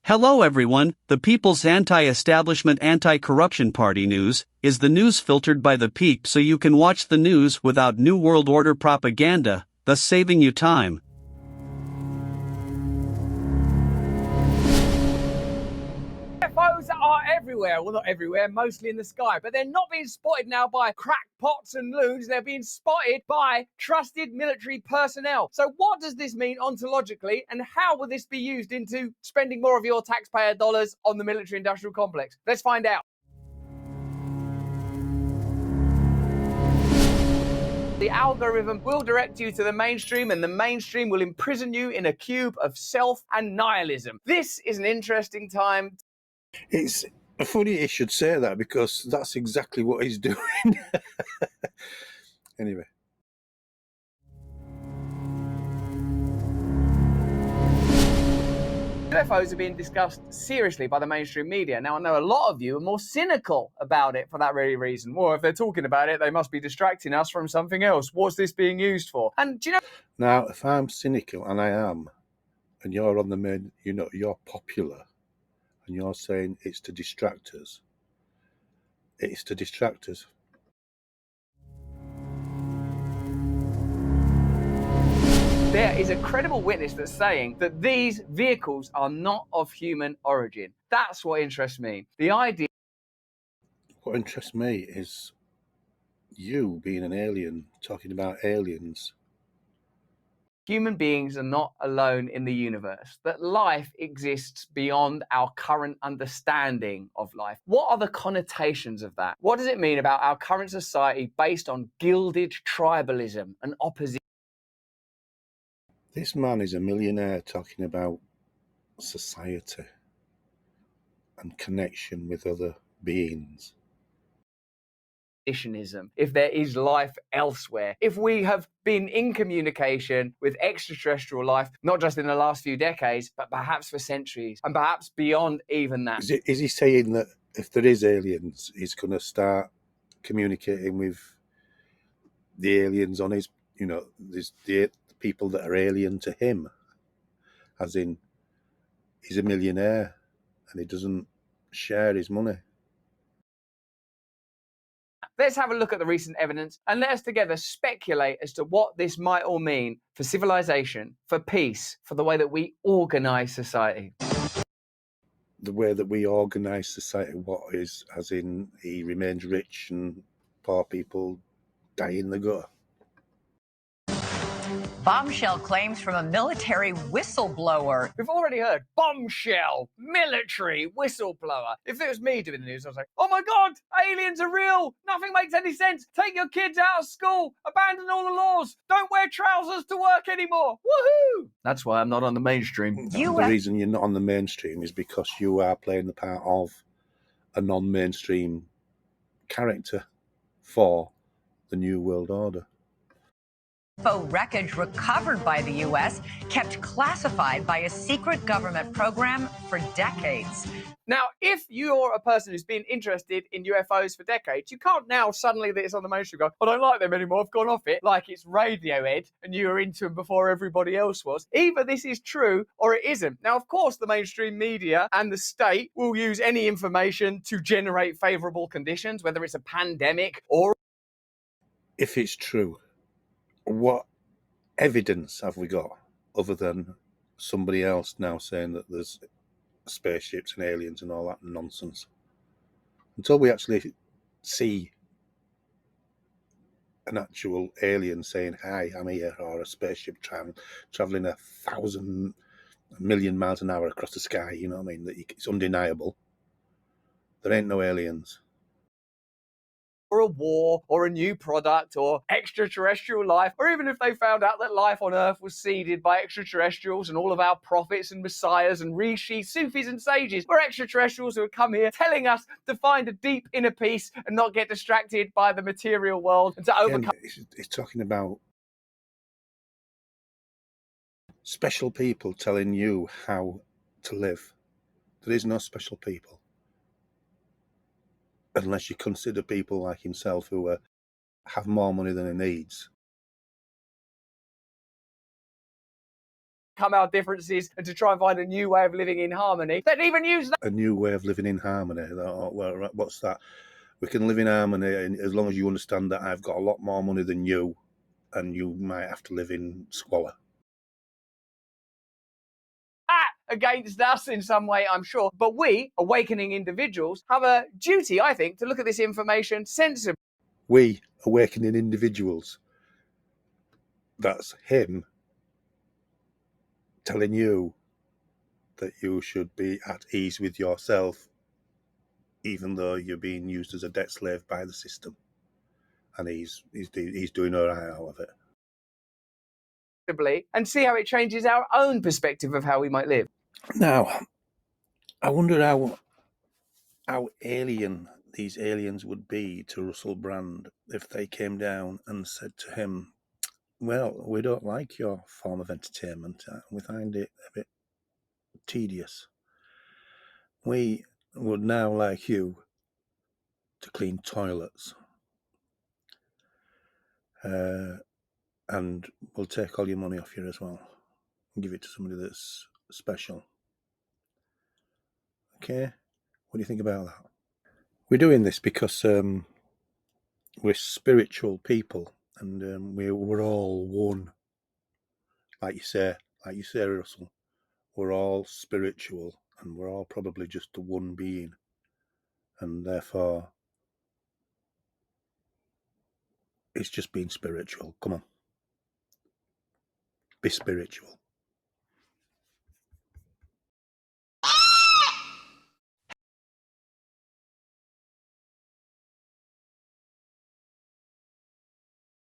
Hello everyone, the People's Anti-Establishment Anti-Corruption Party news is the news filtered by the Peep so you can watch the news without New World Order propaganda, thus saving you time. UFOs are everywhere. Well, not everywhere, mostly in the sky. But they're not being spotted now by crackpots and loons. They're being spotted by trusted military personnel. So what does this mean ontologically, and how will this be used into spending more of your taxpayer dollars on the military-industrial complex? Let's find out. The algorithm will direct you to the mainstream, and the mainstream will imprison you in a cube of self and nihilism. This is an interesting time. It's funny he should say that, because that's exactly what he's doing. Anyway. UFOs are being discussed seriously by the mainstream media. Now, I know a lot of you are more cynical about it for that very reason. Well, if they're talking about it, they must be distracting us from something else. What's this being used for? And do you know... Now, if I'm cynical, and I am, and you're on the main, you're popular, and you're saying it's to distract us, it's to distract us. There is a credible witness that's saying that these vehicles are not of human origin. That's what interests me. The idea... What interests me is you being an alien, talking about aliens. Human beings are not alone in the universe, that life exists beyond our current understanding of life. What are the connotations of that? What does it mean about our current society based on gilded tribalism and opposition? This man is a millionaire talking about society and connection with other beings. If there is life elsewhere, if we have been in communication with extraterrestrial life, not just in the last few decades, but perhaps for centuries, and perhaps beyond even that. Is he saying that if there is aliens, he's going to start communicating with the aliens on his, there's the people that are alien to him, as in he's a millionaire and he doesn't share his money? Let's have a look at the recent evidence and let us together speculate as to what this might all mean for civilization, for peace, for the way that we organise society. The way that we organise society, what is, as in he remains rich and poor people die in the gutter? Bombshell claims from a military whistleblower. We've already heard bombshell, military whistleblower. If it was me doing the news, I was like, oh my God, aliens are real. Nothing makes any sense. Take your kids out of school. Abandon all the laws. Don't wear trousers to work anymore. Woohoo! That's why I'm not on the mainstream. The reason you're not on the mainstream is because you are playing the part of a non-mainstream character for the New World Order. UFO wreckage recovered by the U.S. kept classified by a secret government program for decades. Now, if you're a person who's been interested in UFOs for decades, you can't now suddenly that it's on the mainstream go, I don't like them anymore, I've gone off it, like it's Radiohead and you were into them before everybody else was. Either this is true or it isn't. Now, of course, the mainstream media and the state will use any information to generate favourable conditions, whether it's a pandemic or... If it's true, what evidence have we got other than somebody else now saying that there's spaceships and aliens and all that nonsense? Until we actually see an actual alien saying, hi, I'm here, or a spaceship traveling 1,000 million miles an hour across the sky, you know what I mean? That it's undeniable. There ain't no aliens. Or a war, or a new product, or extraterrestrial life, or even if they found out that life on Earth was seeded by extraterrestrials and all of our prophets and messiahs and rishis, Sufis and sages were extraterrestrials who had come here telling us to find a deep inner peace and not get distracted by the material world and to overcome... It's talking about special people telling you how to live. There is no special people. Unless you consider people like himself who have more money than he needs. our differences and to try and find a new way of living in harmony. They'd even use that. A new way of living in harmony. Well, what's that? We can live in harmony as long as you understand that I've got a lot more money than you, and you might have to live in squalor. Against us in some way, I'm sure. But we, awakening individuals, have a duty, I think, to look at this information sensibly. We, awakening individuals, that's him telling you that you should be at ease with yourself, even though you're being used as a debt slave by the system. And he's doing all right out of it. And see how it changes our own perspective of how we might live. Now, I wonder how alien these aliens would be to Russell Brand if they came down and said to him, well, we don't like your form of entertainment. We find it a bit tedious. We would now like you to clean toilets. And we'll take all your money off you as well and give it to somebody that's special. Okay? What do you think about that? We're doing this because we're spiritual people, and we're all one. Like you say, Russell, we're all spiritual, and we're all probably just the one being, and therefore it's just being spiritual. Come on, be spiritual.